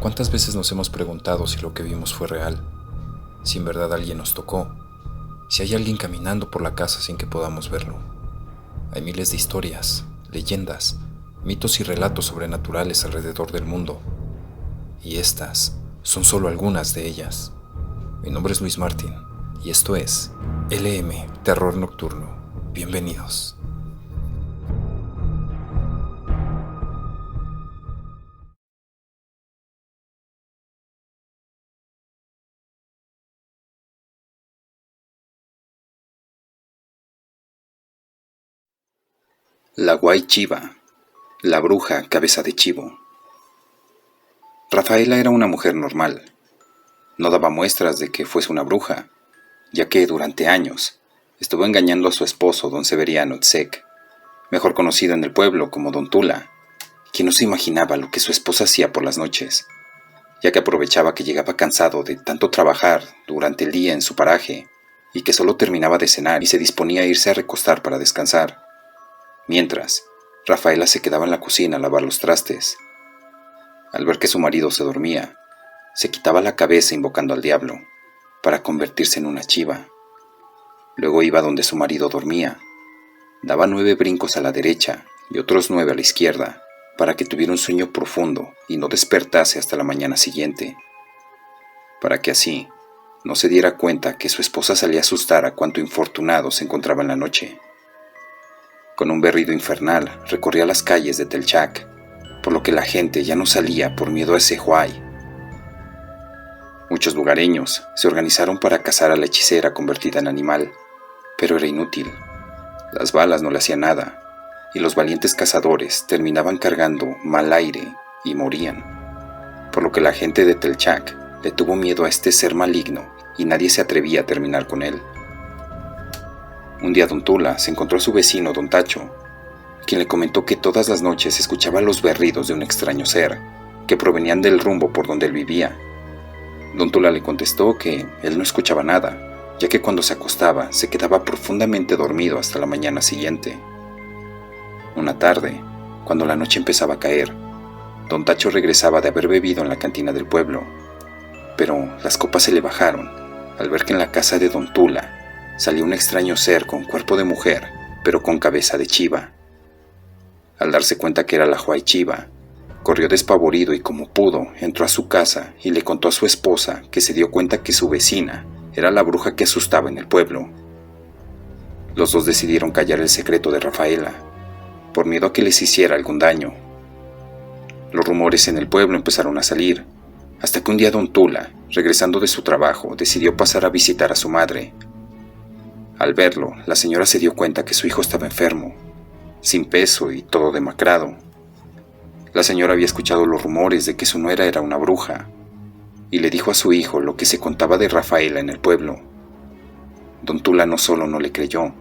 ¿Cuántas veces nos hemos preguntado si lo que vimos fue real? Si en verdad alguien nos tocó, si hay alguien caminando por la casa sin que podamos verlo. Hay miles de historias, leyendas, mitos y relatos sobrenaturales alrededor del mundo, y estas son solo algunas de ellas. Mi nombre es Luis Martín, y esto es LM Terror Nocturno. Bienvenidos. La Guay Chiva, la bruja cabeza de chivo. Rafaela era una mujer normal. No daba muestras de que fuese una bruja, ya que durante años estuvo engañando a su esposo, don Severiano Tzek, mejor conocido en el pueblo como don Tula, quien no se imaginaba lo que su esposa hacía por las noches, ya que aprovechaba que llegaba cansado de tanto trabajar durante el día en su paraje y que solo terminaba de cenar y se disponía a irse a recostar para descansar. Mientras, Rafaela se quedaba en la cocina a lavar los trastes. Al ver que su marido se dormía, se quitaba la cabeza invocando al diablo, para convertirse en una chiva. Luego iba donde su marido dormía, daba 9 brincos a la derecha y otros 9 a la izquierda, para que tuviera un sueño profundo y no despertase hasta la mañana siguiente, para que así no se diera cuenta que su esposa salía a asustar a cuanto infortunado se encontraba en la noche. Con un berrido infernal recorría las calles de Telchac, por lo que la gente ya no salía por miedo a ese Huay. Muchos lugareños se organizaron para cazar a la hechicera convertida en animal, pero era inútil. Las balas no le hacían nada, y los valientes cazadores terminaban cargando mal aire y morían, por lo que la gente de Telchac le tuvo miedo a este ser maligno y nadie se atrevía a terminar con él. Un día don Tula se encontró a su vecino don Tacho, quien le comentó que todas las noches escuchaba los berridos de un extraño ser, que provenían del rumbo por donde él vivía. Don Tula le contestó que él no escuchaba nada, ya que cuando se acostaba se quedaba profundamente dormido hasta la mañana siguiente. Una tarde, cuando la noche empezaba a caer, don Tacho regresaba de haber bebido en la cantina del pueblo, pero las copas se le bajaron al ver que en la casa de don Tula salió un extraño ser con cuerpo de mujer, pero con cabeza de chiva. Al darse cuenta que era la Huay Chiva, corrió despavorido y como pudo entró a su casa y le contó a su esposa que se dio cuenta que su vecina era la bruja que asustaba en el pueblo. Los dos decidieron callar el secreto de Rafaela, por miedo a que les hiciera algún daño. Los rumores en el pueblo empezaron a salir, hasta que un día don Tula, regresando de su trabajo, decidió pasar a visitar a su madre. Al verlo, la señora se dio cuenta que su hijo estaba enfermo, sin peso y todo demacrado. La señora había escuchado los rumores de que su nuera era una bruja, y le dijo a su hijo lo que se contaba de Rafaela en el pueblo. Don Tula no solo no le creyó,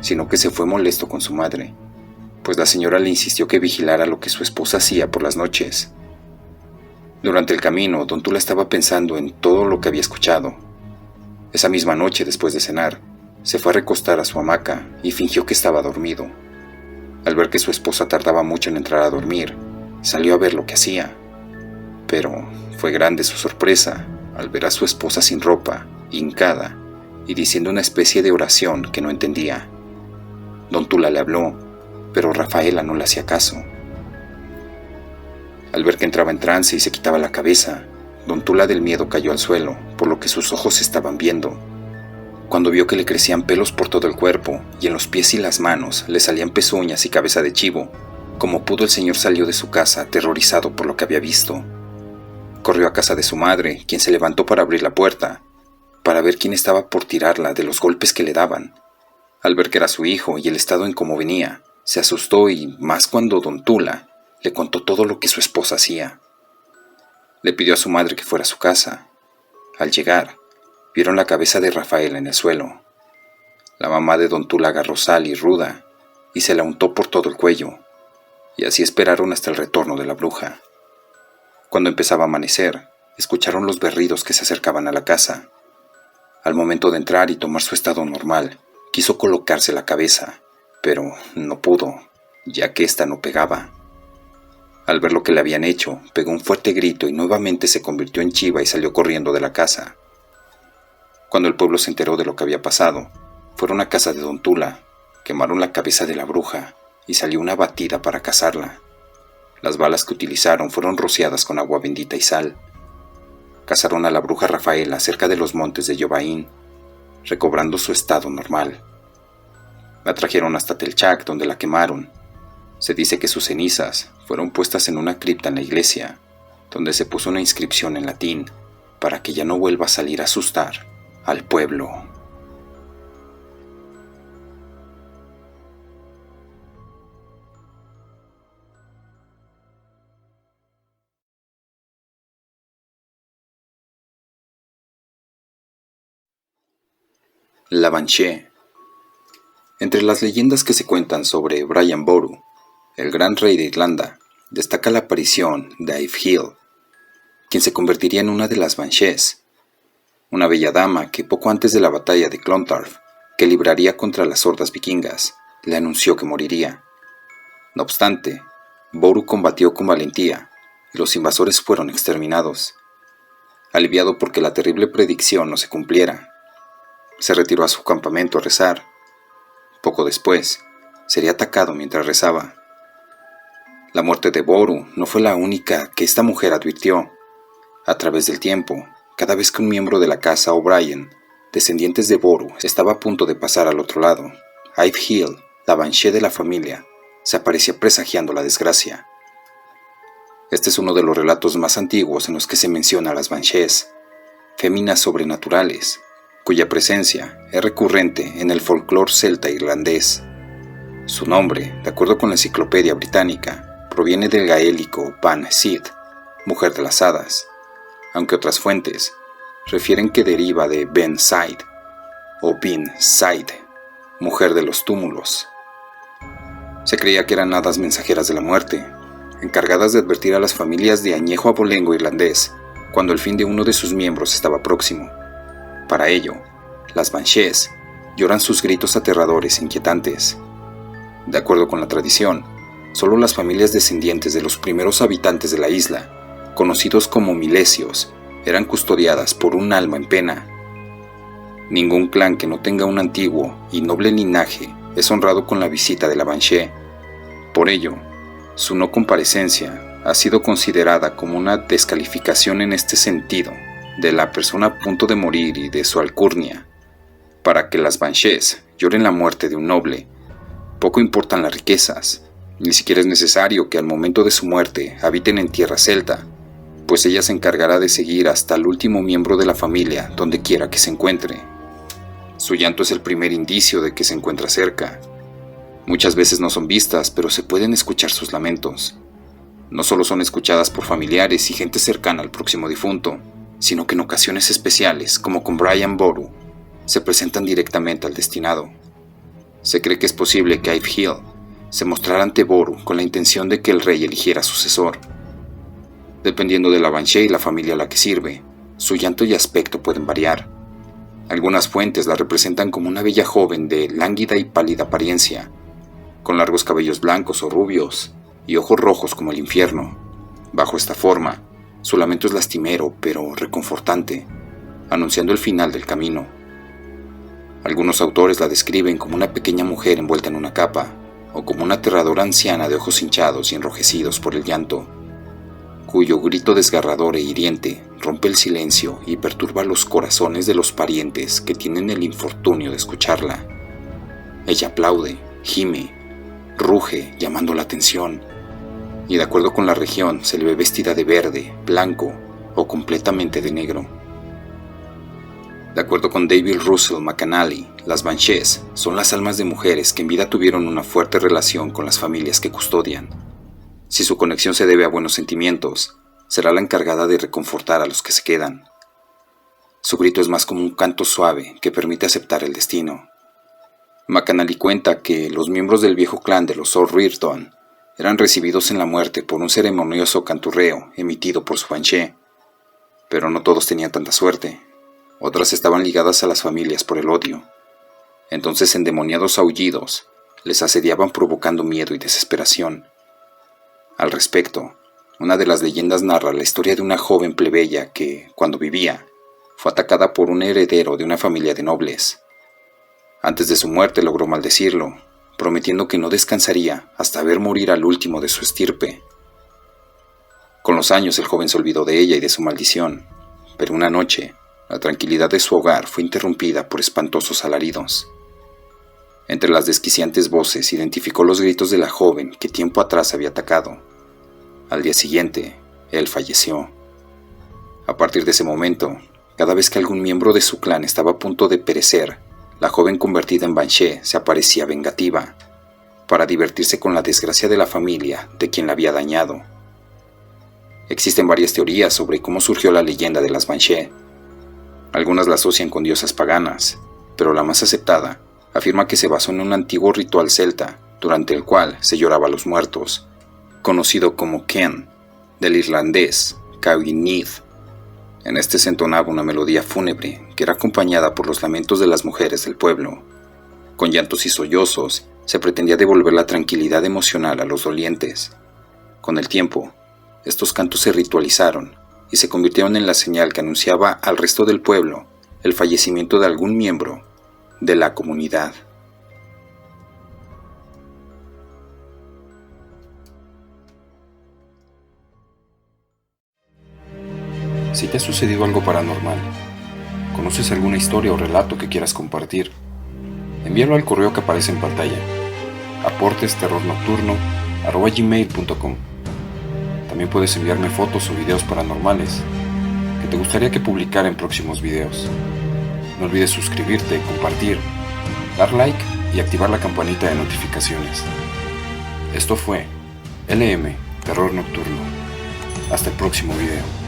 sino que se fue molesto con su madre, pues la señora le insistió que vigilara lo que su esposa hacía por las noches. Durante el camino, don Tula estaba pensando en todo lo que había escuchado. Esa misma noche, después de cenar, se fue a recostar a su hamaca y fingió que estaba dormido. Al ver que su esposa tardaba mucho en entrar a dormir, salió a ver lo que hacía. Pero fue grande su sorpresa al ver a su esposa sin ropa, hincada, y diciendo una especie de oración que no entendía. Don Tula le habló, pero Rafaela no le hacía caso. Al ver que entraba en trance y se quitaba la cabeza, don Tula del miedo cayó al suelo, por lo que sus ojos estaban viendo. Cuando vio que le crecían pelos por todo el cuerpo y en los pies y las manos le salían pezuñas y cabeza de chivo, como pudo el señor salió de su casa aterrorizado por lo que había visto. Corrió a casa de su madre, quien se levantó para abrir la puerta, para ver quién estaba por tirarla de los golpes que le daban. Al ver que era su hijo y el estado en cómo venía, se asustó y más cuando don Tula le contó todo lo que su esposa hacía. Le pidió a su madre que fuera a su casa. Al llegar, vieron la cabeza de Rafaela en el suelo. La mamá de don Tula agarró sal y ruda y se la untó por todo el cuello, y así esperaron hasta el retorno de la bruja. Cuando empezaba a amanecer, escucharon los berridos que se acercaban a la casa. Al momento de entrar y tomar su estado normal, quiso colocarse la cabeza, pero no pudo, ya que ésta no pegaba. Al ver lo que le habían hecho, pegó un fuerte grito y nuevamente se convirtió en chiva y salió corriendo de la casa. Cuando el pueblo se enteró de lo que había pasado, fueron a casa de Don Tula, quemaron la cabeza de la bruja y salió una batida para cazarla. Las balas que utilizaron fueron rociadas con agua bendita y sal. Cazaron a la bruja Rafaela cerca de los montes de Yobaín, recobrando su estado normal. La trajeron hasta Telchac, donde la quemaron. Se dice que sus cenizas fueron puestas en una cripta en la iglesia, donde se puso una inscripción en latín para que ya no vuelva a salir a asustar al pueblo. La Banshee. Entre las leyendas que se cuentan sobre Brian Boru, el gran rey de Irlanda, destaca la aparición de Aíf Hill, quien se convertiría en una de las Banshees, una bella dama que poco antes de la batalla de Clontarf, que libraría contra las hordas vikingas, le anunció que moriría. No obstante, Boru combatió con valentía y los invasores fueron exterminados. Aliviado porque la terrible predicción no se cumpliera, se retiró a su campamento a rezar. Poco después, sería atacado mientras rezaba. La muerte de Boru no fue la única que esta mujer advirtió. A través del tiempo, cada vez que un miembro de la casa O'Brien, descendientes de Boru, estaba a punto de pasar al otro lado, Aíf Hill, la Banshee de la familia, se aparecía presagiando la desgracia. Este es uno de los relatos más antiguos en los que se menciona a las Banshees, féminas sobrenaturales, cuya presencia es recurrente en el folclore celta irlandés. Su nombre, de acuerdo con la Enciclopedia Británica, proviene del gaélico Ban Sid, mujer de las hadas, aunque otras fuentes refieren que deriva de Ben Side o Bin Side, mujer de los túmulos. Se creía que eran hadas mensajeras de la muerte, encargadas de advertir a las familias de añejo abolengo irlandés cuando el fin de uno de sus miembros estaba próximo. Para ello, las Banshees lloran sus gritos aterradores e inquietantes. De acuerdo con la tradición, solo las familias descendientes de los primeros habitantes de la isla, conocidos como milesios, eran custodiadas por un alma en pena. Ningún clan que no tenga un antiguo y noble linaje es honrado con la visita de la Banshee. Por ello, su no comparecencia ha sido considerada como una descalificación en este sentido de la persona a punto de morir y de su alcurnia. Para que las Banshees lloren la muerte de un noble, poco importan las riquezas, ni siquiera es necesario que al momento de su muerte habiten en tierra celta, pues ella se encargará de seguir hasta el último miembro de la familia donde quiera que se encuentre. Su llanto es el primer indicio de que se encuentra cerca. Muchas veces no son vistas, pero se pueden escuchar sus lamentos. No solo son escuchadas por familiares y gente cercana al próximo difunto, sino que en ocasiones especiales, como con Brian Boru, se presentan directamente al destinado. Se cree que es posible que Aíf Hill se mostrara ante Boru con la intención de que el rey eligiera sucesor. Dependiendo de la Banshee y la familia a la que sirve, su llanto y aspecto pueden variar. Algunas fuentes la representan como una bella joven de lánguida y pálida apariencia, con largos cabellos blancos o rubios y ojos rojos como el infierno. Bajo esta forma, su lamento es lastimero pero reconfortante, anunciando el final del camino. Algunos autores la describen como una pequeña mujer envuelta en una capa, o como una aterradora anciana de ojos hinchados y enrojecidos por el llanto, cuyo grito desgarrador e hiriente rompe el silencio y perturba los corazones de los parientes que tienen el infortunio de escucharla. Ella aplaude, gime, ruge llamando la atención, y de acuerdo con la región se le ve vestida de verde, blanco o completamente de negro. De acuerdo con David Russell McAnally, las Banshees son las almas de mujeres que en vida tuvieron una fuerte relación con las familias que custodian. Si su conexión se debe a buenos sentimientos, será la encargada de reconfortar a los que se quedan. Su grito es más como un canto suave que permite aceptar el destino. McAnally cuenta que los miembros del viejo clan de los O'Riordan eran recibidos en la muerte por un ceremonioso canturreo emitido por su Banshee, pero no todos tenían tanta suerte. Otras estaban ligadas a las familias por el odio. Entonces endemoniados aullidos les asediaban provocando miedo y desesperación. Al respecto, una de las leyendas narra la historia de una joven plebeya que, cuando vivía, fue atacada por un heredero de una familia de nobles. Antes de su muerte logró maldecirlo, prometiendo que no descansaría hasta ver morir al último de su estirpe. Con los años el joven se olvidó de ella y de su maldición, pero una noche, la tranquilidad de su hogar fue interrumpida por espantosos alaridos. Entre las desquiciantes voces identificó los gritos de la joven que tiempo atrás había atacado. Al día siguiente, él falleció. A partir de ese momento, cada vez que algún miembro de su clan estaba a punto de perecer, la joven convertida en Banshee se aparecía vengativa, para divertirse con la desgracia de la familia de quien la había dañado. Existen varias teorías sobre cómo surgió la leyenda de las Banshee. Algunas la asocian con diosas paganas, pero la más aceptada afirma que se basó en un antiguo ritual celta, durante el cual se lloraba a los muertos, conocido como Ken, del irlandés Caoinid. En este se entonaba una melodía fúnebre que era acompañada por los lamentos de las mujeres del pueblo. Con llantos y sollozos se pretendía devolver la tranquilidad emocional a los dolientes. Con el tiempo, estos cantos se ritualizaron y se convirtieron en la señal que anunciaba al resto del pueblo el fallecimiento de algún miembro de la comunidad. Si te ha sucedido algo paranormal, conoces alguna historia o relato que quieras compartir, envíalo al correo que aparece en pantalla, aportesterrornocturno@gmail.com. También puedes enviarme fotos o videos paranormales que te gustaría que publicara en próximos videos. No olvides suscribirte, compartir, dar like y activar la campanita de notificaciones. Esto fue LM Terror Nocturno. Hasta el próximo video.